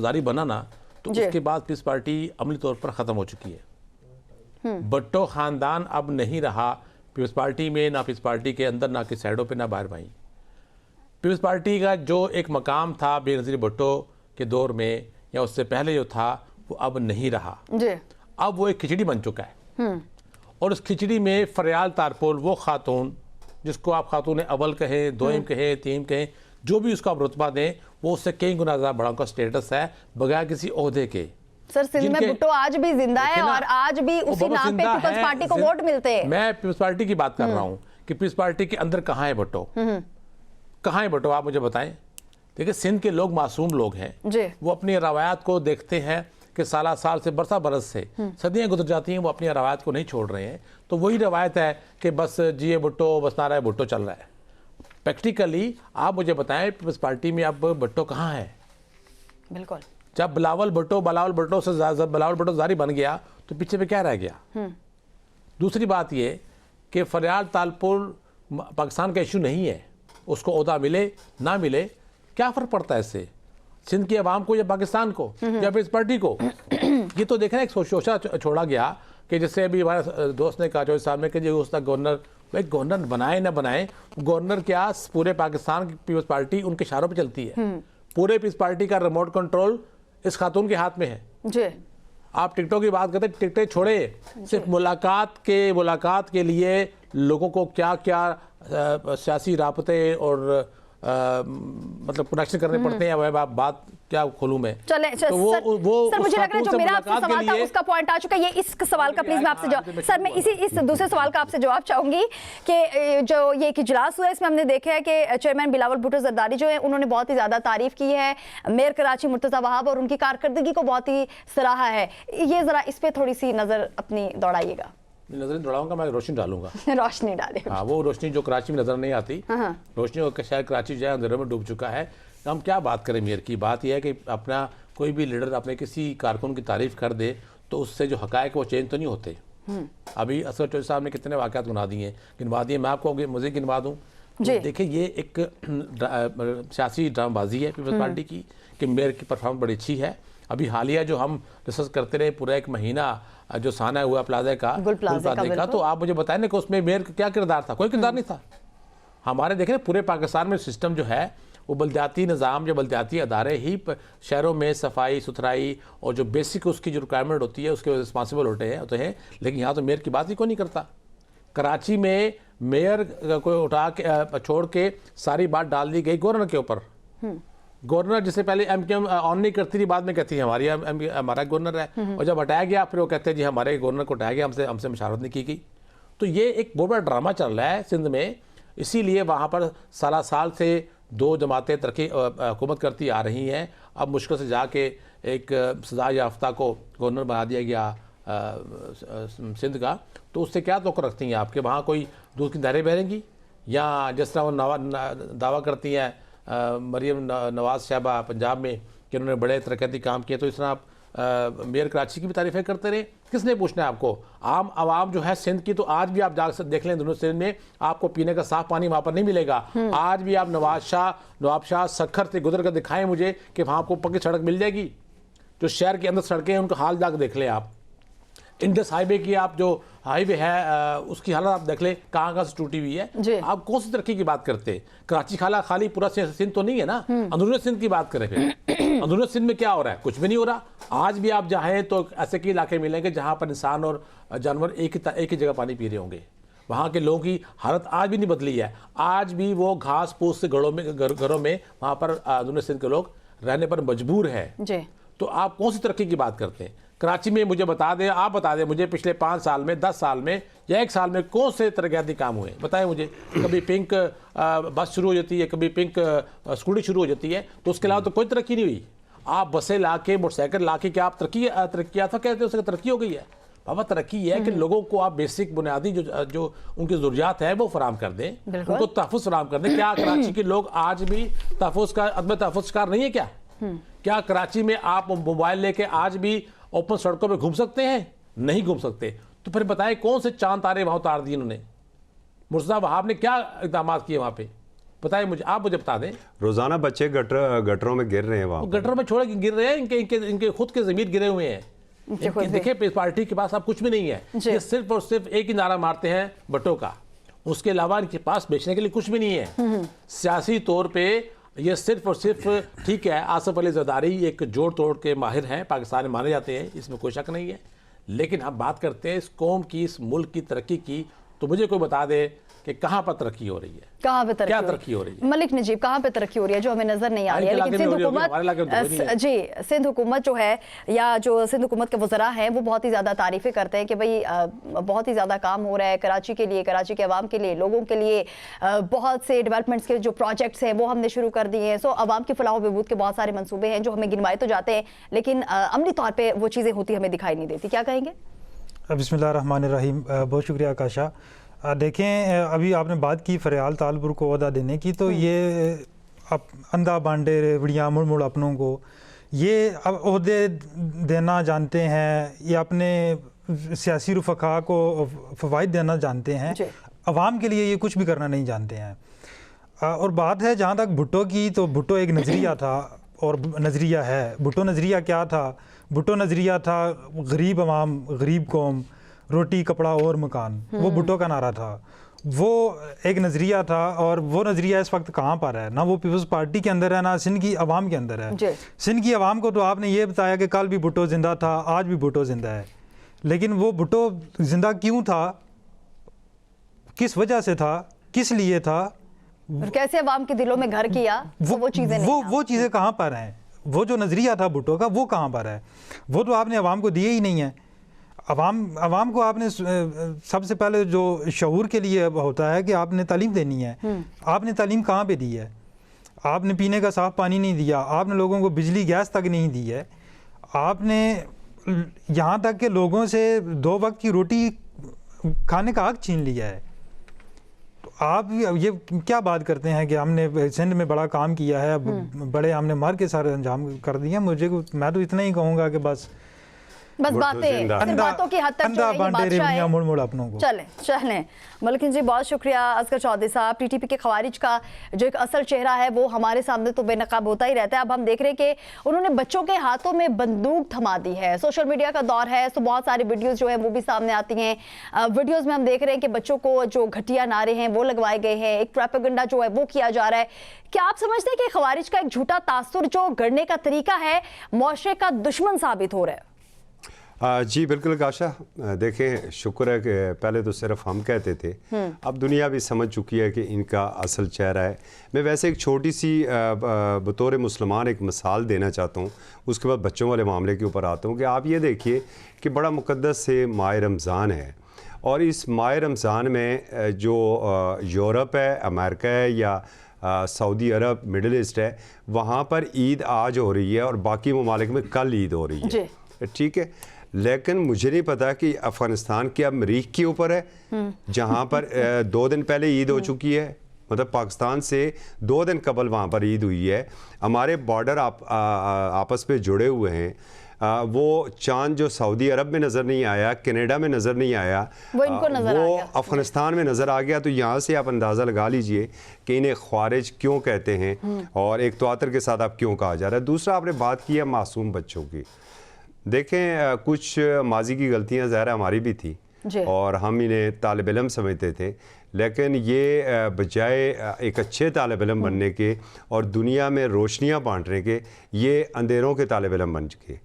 जारी बना ना, तो उसके बाद पीपल्स पार्टी अमली तौर पर ख़त्म हो चुकी है। भुट्टो ख़ानदान अब नहीं रहा पीपल्स पार्टी में, ना पीपल्स पार्टी के अंदर, ना कि साइडों पे, ना बाहर भाई। पीपल्स पार्टी का जो एक मकाम था बेनज़ीर भुट्टो के दौर में या उससे पहले जो था, वो अब नहीं रहा जी। अब वो एक खिचड़ी बन चुका है। और उस खिचड़ी में फरियाल तारपोल वो खातून, जिसको आप खातून अव्वल कहें, दोयम कहें, तीन कहें, जो भी उसका रुतबा दें, वो उससे कई गुना ज़्यादा बड़ा उनका स्टेटस है, बगैर किसी ओहदे के। सर, सिंध में भुट्टो आज भी जिंदा है और आज भी उसी नाम पे पीपल्स पार्टी को वोट मिलते हैं। मैं पीपल्स पार्टी की बात कर रहा हूँ कि पीपल्स पार्टी के अंदर कहाँ है भुट्टो, कहाँ है भुट्टो, आप मुझे बताएं। देखिए, सिंध के लोग मासूम लोग हैं जी। वो अपनी रवायात को देखते हैं कि साल से बरस से सदियाँ गुजर जाती हैं, वो अपनी रवायत को नहीं छोड़ रहे हैं। तो वही रवायत है कि बस जिए भुट्टो, बस नारा भुट्टो चल रहा है। प्रैक्टिकली आप मुझे बताएं, पीपल्स पार्टी में अब भुट्टो कहाँ है? बिल्कुल। जब बिलावल भुट्टो से बिलावल भुट्टो जारी बन गया तो पीछे पे क्या रह गया? दूसरी बात ये कि फरियाल तालपुर पाकिस्तान का इशू नहीं है, उसको ओहदा मिले ना मिले क्या फ़र्क पड़ता है इससे सिंध की आवाम को या पाकिस्तान को या फिर इस पार्टी को? ये तो देखना एक शोशा छोड़ा गया कि जैसे अभी हमारे दोस्त ने कहा चौधरी साहब ने कि जो उसका गवर्नर, भाई गवर्नर बनाए ना बनाए, गवर्नर क्या पूरे पाकिस्तान की पीपल्स पार्टी उनके इशारों पे चलती है। पूरे पीपल्स पार्टी का रिमोट कंट्रोल इस खातून के हाथ में है जी। आप टिकटों की बात करते, टिकटें छोड़े, सिर्फ मुलाकात के लिए लोगों को क्या क्या सियासी राबते और मतलब कनेक्शन करने पड़ते हैं। वह बात क्या खोलूं मैं? चले तो सर, मुझे लग रहा है जो मेरा आपसे सवाल था उसका पॉइंट आ चुका है। ये इस सवाल का प्लीज मैं आपसे जवाब, सर मैं इस दूसरे सवाल का आपसे जवाब चाहूंगी कि जो ये एक इजलास हुआ है, इसमें हमने देखा है कि चेयरमैन बिलावल भुट्टो जरदारी जो है, उन्होंने बहुत ही ज्यादा तारीफ की है मेयर कराची मुर्तज़ा वहाब और उनकी कारकर्दगी को बहुत ही सराहा है। ये जरा इस पे थोड़ी सी नजर अपनी दौड़ाइएगा। नजर दौड़ाऊंगा, मैं रोशनी डालूंगा। रोशनी डाले। हाँ, वो रोशनी जो कराची में नजर नहीं आती, रोशनी का शहर कराची जो है अंधेरे में डूब चुका है। हम क्या बात करें मेयर की? बात यह है कि अपना कोई भी लीडर अपने किसी कारकुन की तारीफ कर दे तो उससे जो हकायक वो चेंज तो नहीं होते। अभी असगर चौधरी साहब ने कितने वाक़यात गिनवा दिए, मैं आपको मज़ीद गिनवा दूँ। तो देखिए, ये एक सियासी ड्रामाबाजी है पीपल्स पार्टी की कि मेयर की परफॉर्मेंस बड़ी अच्छी है। अभी हालिया जो हम रिसर्च करते रहे पूरा एक महीना जो साना हुआ प्लाजा का, गुल प्लाजा का, तो आप मुझे बताएं ना कि उसमें मेयर का क्या किरदार था? कोई किरदार नहीं था। हमारे देखें पूरे पाकिस्तान में सिस्टम जो है वो बल्दियाती निज़ाम या बल्दियाती अदारे ही शहरों में सफाई सुथराई और जो बेसिक उसकी जो रिक्वायरमेंट होती है उसके रिस्पॉन्सिबल होते हैं। लेकिन यहाँ तो मेयर की बात ही कोई नहीं करता। कराची में मेयर को उठा के छोड़ के सारी बात डाल दी गई गवर्नर के ऊपर। गवर्नर जिसे पहले MKM ऑन नहीं करती थी, बाद में कहती है हमारा गवर्नर है, और जब हटाया गया फिर वो कहते हैं जी हमारे गवर्नर को हटाया गया, हमसे मुशावरत नहीं की गई। तो ये एक बहुत बड़ा ड्रामा चल रहा है सिंध में। इसीलिए वहाँ पर साल से दो जमातें तरक्की हुकूमत करती आ रही हैं। अब मुश्किल से जाके एक सजा याफ्ता को गवर्नर बना दिया गया सिंध का, तो उससे क्या तवक्को रखती हैं आपके? वहाँ कोई दूध की नहरें बहेंगी या जिस तरह वो दावा करती हैं मरियम नवाज साहबा पंजाब में कि उन्होंने बड़े तरक्याती काम किए, तो इस तरह आप मेयर कराची की भी तारीफें करते रहे? किसने पूछना है आपको? आम आवाम जो है सिंध की, तो आज भी आप जा देख लें दोनों सिंध में आपको पीने का साफ पानी वहाँ पर नहीं मिलेगा। आज भी आप नवाब शाह सखर से गुजर कर दिखाएं मुझे कि वहाँ आपको पक्की सड़क मिल जाएगी। जो शहर के अंदर सड़कें हैं उनका हाल जाकर देख लें आप। इंडस हाईवे की आप जो हाईवे है उसकी हालत आप देख ले कहाँ से टूटी हुई है। आप कौन सी तरक्की की बात करते? कराची खाली पूरा सिंध तो नहीं है ना, अंदरूनी सिंध की बात करें। फिर अंदरूनी सिंध में क्या हो रहा है? कुछ भी नहीं हो रहा। आज भी आप जाएं तो ऐसे कई इलाके मिलेंगे जहाँ पर इंसान और जानवर एक ही जगह पानी पी रहे होंगे। वहाँ के लोगों की हालत आज भी नहीं बदली है। आज भी वो घास फूस से घरों में वहाँ पर अंदरूनी सिंध के लोग रहने पर मजबूर है। तो आप कौन सी तरक्की की बात करते हैं? कराची में मुझे आप बता दें मुझे पिछले 5 साल में, 10 साल में या 1 साल में कौन से तरक्याती काम हुए? बताएं मुझे। कभी पिंक बस शुरू हो जाती है, कभी पिंक स्कूटी शुरू हो जाती है, तो उसके अलावा तो कोई तरक्की नहीं हुई। आप बसें ला के, मोटरसाइकिल ला के क्या आप तरक्की था कहते हैं? उसकी तरक्की हो गई है? बाबा तरक्की ये है कि लोगों को आप बेसिक बुनियादी जो उनकी ज़रूरियात है वो फराम कर दें, उनको तहफ़्फ़ुज़ फराम कर दें। क्या कराची के लोग आज भी तहफ़्फ़ुज़ का अदम तहफ़्फ़ुज़ शिकार नहीं है क्या? क्या कराची में आप मोबाइल लेके आज भी ओपन सड़कों पे घूम सकते हैं? नहीं घूम सकते। तो फिर बताएं कौन से चांद तारे वहाँ उतार दिए इन्होंने? मुर्तज़ा वहाब ने क्या इक़दाम किए वहाँ पे? बताएं मुझे, आप मुझे बता दें। रोज़ाना बच्चे गटरों में गिर रहे हैं, वहाँ गटरों में छोड़ के गिर रहे हैं, इनके खुद के ज़मीर गिरे हुए हैं। देखिए इस पार्टी के पास अब कुछ भी नहीं है, ये सिर्फ और सिर्फ एक ही नारा मारते हैं भुट्टो का, उसके अलावा इनके पास बेचने के लिए कुछ भी नहीं है। सियासी तौर पे ये सिर्फ और सिर्फ, ठीक है आसिफ अली जरदारी एक जोड़ तोड़ के माहिर हैं, पाकिस्तान में माने जाते हैं, इसमें कोई शक नहीं है, लेकिन हम बात करते हैं इस कौम की, इस मुल्क की तरक्की की, तो मुझे कोई बता दे कि कहाँ पर तरक्की हो रही है, कहाँ पे क्या तरक्की हो रही है? मलिक नजीब, कहाँ पे तरक्की हो रही है जो हमें नजर नहीं आ रही है? लेकिन सिंध हुकूमत, जी सिंध हुकूमत जो है, या जो सिंध हुकूमत के वज़रा हैं, वो बहुत ही ज़्यादा तारीफ़ें करते हैं कि भाई बहुत ही ज़्यादा काम हो रहा है कराची के लिए, कराची के अवाम के लिए, लोगों के लिए। बहुत से डेवलपमेंट्स के जो प्रोजेक्ट्स हैं वो हमने शुरू कर दिए हैं। सो अवाम की फलाह बहबूद के बहुत सारे मनसूबे हैं जो हमें गिनवाए तो जाते हैं, लेकिन अमली तौर पर वो चीज़ें होती हमें दिखाई नहीं देती। क्या कहेंगे? बिस्मिल्लाहिर्रहमानिर्रहीम। बहुत शुक्रिया आकाशा। देखें, अभी आपने बात की फरियाल तालपुर को ओहदा देने की, तो ये अंधा बांडे रेवड़ियाँ मुड़ मुड़ अपनों को ये अब ओहदे देना जानते हैं, ये अपने सियासी रुफ़क़ा को फ़वाइद देना जानते हैं, अवाम के लिए ये कुछ भी करना नहीं जानते हैं। और बात है जहाँ तक भुट्टो की, तो भुट्टो एक नज़रिया था और नज़रिया है। भुट्टो नज़रिया क्या था? भुट्टो नज़रिया था गरीब अवाम, गरीब कौम, रोटी कपड़ा और मकान, वो भुट्टो का नारा था, वो एक नज़रिया था। और वो नज़रिया इस वक्त कहाँ पर है? ना वो पीपल्स पार्टी के अंदर है, ना सिंध की आवाम के अंदर है। सिंध की आवाम को तो आपने ये बताया कि कल भी भुट्टो ज़िंदा था, आज भी भुट्टो ज़िंदा है, लेकिन वो भुट्टो ज़िंदा क्यों था, किस वजह से था, किस लिए था, कैसे आवाम के दिलों में घर किया, वो चीज़ें वो चीज़ें कहाँ पर हैं? वो जो नज़रिया था भुट्टो का, वो कहाँ पर है? वो तो आपने आवाम को दिए ही नहीं है। अवाम को आपने सबसे पहले जो शऊर के लिए होता है कि आपने तालीम देनी है। आपने तालीम कहाँ पे दी है? आपने पीने का साफ़ पानी नहीं दिया, आपने लोगों को बिजली गैस तक नहीं दी है, आपने यहाँ तक के लोगों से 2 वक्त की रोटी खाने का हक छीन लिया है। तो आप ये क्या बात करते हैं कि हमने सिंध में बड़ा काम किया है, बड़े हमने मार के सारे अंजाम कर दिए? मैं तो इतना ही कहूँगा कि बस बातों की हद तक चलें। मलिक जी बहुत शुक्रिया। असगर चौधरी साहब, टीटीपी के खवारिज का जो एक असल चेहरा है वो हमारे सामने तो बेनकाब होता ही रहता है। अब हम देख रहे हैं कि उन्होंने बच्चों के हाथों में बंदूक थमा दी है। सोशल मीडिया का दौर है, तो बहुत सारी वीडियोस जो है वो भी सामने आती हैं। वीडियोस में हम देख रहे हैं कि बच्चों को जो घटिया नारे हैं वो लगवाए गए हैं, एक प्रोपेगेंडा जो है वो किया जा रहा है। क्या आप समझते हैं कि खवारिज का एक झूठा तासुर जो गढ़ने का तरीका है मुआशरे का दुश्मन साबित हो रहा है? जी बिल्कुल काशा। देखें, शुक्र है कि पहले तो सिर्फ हम कहते थे, अब दुनिया भी समझ चुकी है कि इनका असल चेहरा है। मैं वैसे एक छोटी सी बतौर मुसलमान एक मिसाल देना चाहता हूँ, उसके बाद बच्चों वाले मामले के ऊपर आता हूँ कि आप ये देखिए कि बड़ा मुक़द्दस से माह रमज़ान है, और इस माह रमज़ान में जो यूरोप है, अमेरिका है या सऊदी अरब, मिडल ईस्ट है, वहाँ पर ईद आज हो रही है और बाकी ममालिक में कल ईद हो रही है, ठीक है। लेकिन मुझे नहीं पता कि अफ़गानिस्तान क्या मरीख के ऊपर है, जहाँ पर 2 दिन पहले ईद हो चुकी है, मतलब पाकिस्तान से 2 दिन कबल वहाँ पर ईद हुई है। हमारे बॉर्डर आपस में जुड़े हुए हैं। वो चांद जो सऊदी अरब में नज़र नहीं आया, कनाडा में नज़र नहीं आया, वो अफ़गानिस्तान में नज़र आ गया। तो यहाँ से आप अंदाज़ा लगा लीजिए कि इन्हें ख्वारिज क्यों कहते हैं और एक तवातर के साथ आप क्यों कहा जा रहा है। दूसरा, आपने बात की है मासूम बच्चों की। देखें, कुछ माजी की गलतियां ज़ाहिर हमारी भी थी और हम इन्हें तालिब इल्म समझते थे, लेकिन ये बजाय एक अच्छे तालिब इल्म बनने के और दुनिया में रोशनियां बांटने के, ये अंधेरों के तालिब इल्म बन चुके।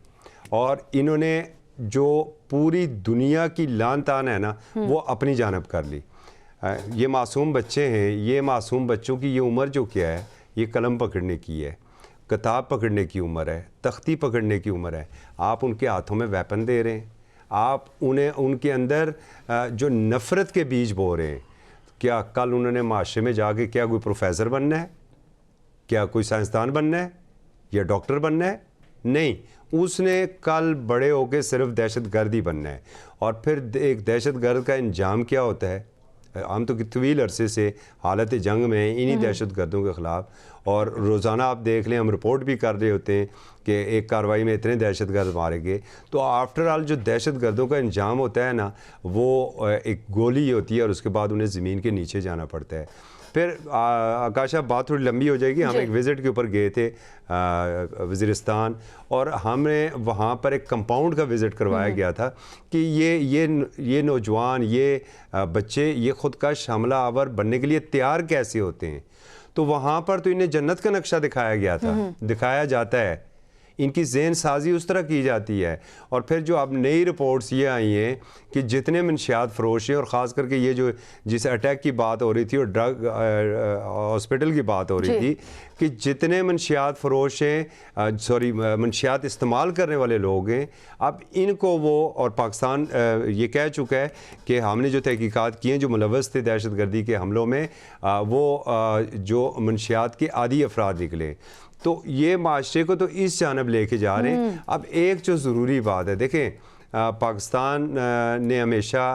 और इन्होंने जो पूरी दुनिया की लान तान है ना, वो अपनी जानब कर ली। ये मासूम बच्चे हैं, ये मासूम बच्चों की ये उम्र जो क्या है, ये कलम पकड़ने की है, किताब पकड़ने की उम्र है, तख्ती पकड़ने की उम्र है। आप उनके हाथों में वेपन दे रहे हैं, आप उन्हें उनके अंदर जो नफ़रत के बीज बो रहे हैं। क्या कल उन्होंने माशरे में जाके क्या कोई प्रोफेसर बनना है, क्या कोई साइंसदान बनना है या डॉक्टर बनना है? नहीं, उसने कल बड़े होकर सिर्फ दहशतगर्द ही बनना है। और फिर एक दहशतगर्द का इंजाम क्या होता है? हम तो तवील अरसे से हालत जंग में हैं इन्हीं दहशतगर्दों के ख़िलाफ़, और रोज़ाना आप देख लें हम रिपोर्ट भी कर रहे होते हैं कि एक कार्रवाई में इतने दहशतगर्द मारे गए। तो आफ्टर ऑल जो दहशतगर्दों का इंजाम होता है ना, वो एक गोली होती है और उसके बाद उन्हें ज़मीन के नीचे जाना पड़ता है। फिर आकाशा, बात थोड़ी लंबी हो जाएगी। हम एक विज़िट के ऊपर गए थे वज़ीरिस्तान, और हमें वहाँ पर एक कंपाउंड का विज़िट करवाया गया था कि ये नौजवान, ये बच्चे, ये ख़ुदकश हमला आवर बनने के लिए तैयार कैसे होते हैं। तो वहाँ पर तो इन्हें जन्नत का नक्शा दिखाया गया था, दिखाया जाता है, इनकी ज़हन साजी उस तरह की जाती है। और फिर जो अब नई रिपोर्ट्स ये आई हैं कि जितने मनशियात फ़रोश हैं, और ख़ास करके ये जो जिस अटैक की बात हो रही थी और ड्रग हॉस्पिटल की बात हो रही थी, कि जितने मनशियात फ़रोश हैं, मनशियात इस्तेमाल करने वाले लोग हैं, अब इनको वो, और पाकिस्तान ये कह चुका है कि हमने जो तहकीकात की हैं, जो मुलव्वस थे दहशतगर्दी के हमलों में, वो जो मनशियात के आदी अफराद निकले। तो ये माशरे को तो इस जानब लेके जा रहे हैं। अब एक जो ज़रूरी बात है, देखें, पाकिस्तान ने हमेशा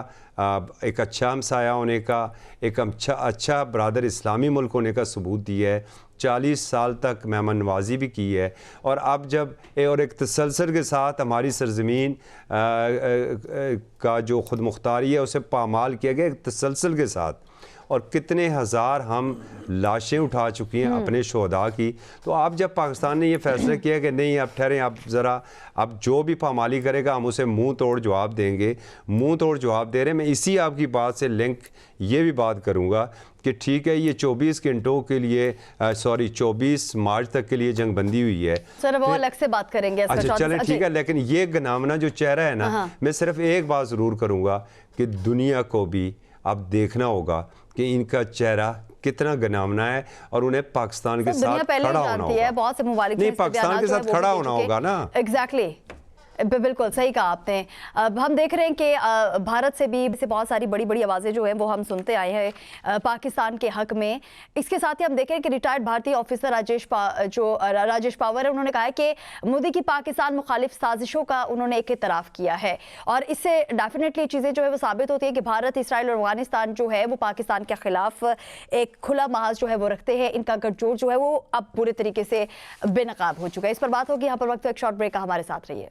एक अच्छा हमसाया होने का, एक अच्छा बरादर इस्लामी मुल्क होने का सबूत दिया है। 40 साल तक मेहमान नवाजी भी की है, और अब जब और एक तसलसल के साथ हमारी सरजमीन का जो खुद मुख्तारी है उसे पामाल किया गया एक तसलसल के साथ, और कितने हज़ार हम लाशें उठा चुकी हैं अपने शोहदा की। तो अब जब पाकिस्तान ने ये फैसला किया कि नहीं, अब ठहरें, अब ज़रा, अब जो भी पामाली करेगा हम उसे मुंह तोड़ जवाब देंगे, मुंह तोड़ जवाब दे रहे हैं। मैं इसी आपकी बात से लिंक ये भी बात करूँगा कि ठीक है, ये 24 घंटों के लिए 24 मार्च तक के लिए जंग बंदी हुई है। सर वो अलग से बात करेंगे। अच्छा चलें, ठीक है, लेकिन ये गनामना जो चेहरा है ना, मैं सिर्फ एक बात ज़रूर करूँगा कि दुनिया को भी अब देखना होगा कि इनका चेहरा कितना गनामना है, और उन्हें पाकिस्तान के साथ खड़ा होना होगा। बहुत से मुबारक, नहीं, पाकिस्तान के साथ खड़ा होना होगा ना। एग्जैक्टली, बिल्कुल सही कहा आपने। अब हम देख रहे हैं कि भारत से भी बहुत सारी बड़ी बड़ी आवाज़ें जो हैं वो हम सुनते आए हैं पाकिस्तान के हक में। इसके साथ ही हम देख रहे हैं कि रिटायर्ड भारतीय ऑफिसर राजेश पावर है, उन्होंने कहा है कि मोदी की पाकिस्तान मुखालिफ साजिशों का उन्होंने एक इतराफ़ किया है, और इससे डेफिनेटली चीज़ें जो है वो साबित होती है कि भारत, इसराइल और अफगानिस्तान जो है वो पाकिस्तान के खिलाफ एक खुला महाज जो है वो रखते हैं। इनका गठजोड़ जो है वो अब पूरे तरीके से बेनकाब हो चुका है। इस पर बात होगी। यहाँ पर वक्त एक शॉर्ट ब्रेक का, हमारे साथ रहिए।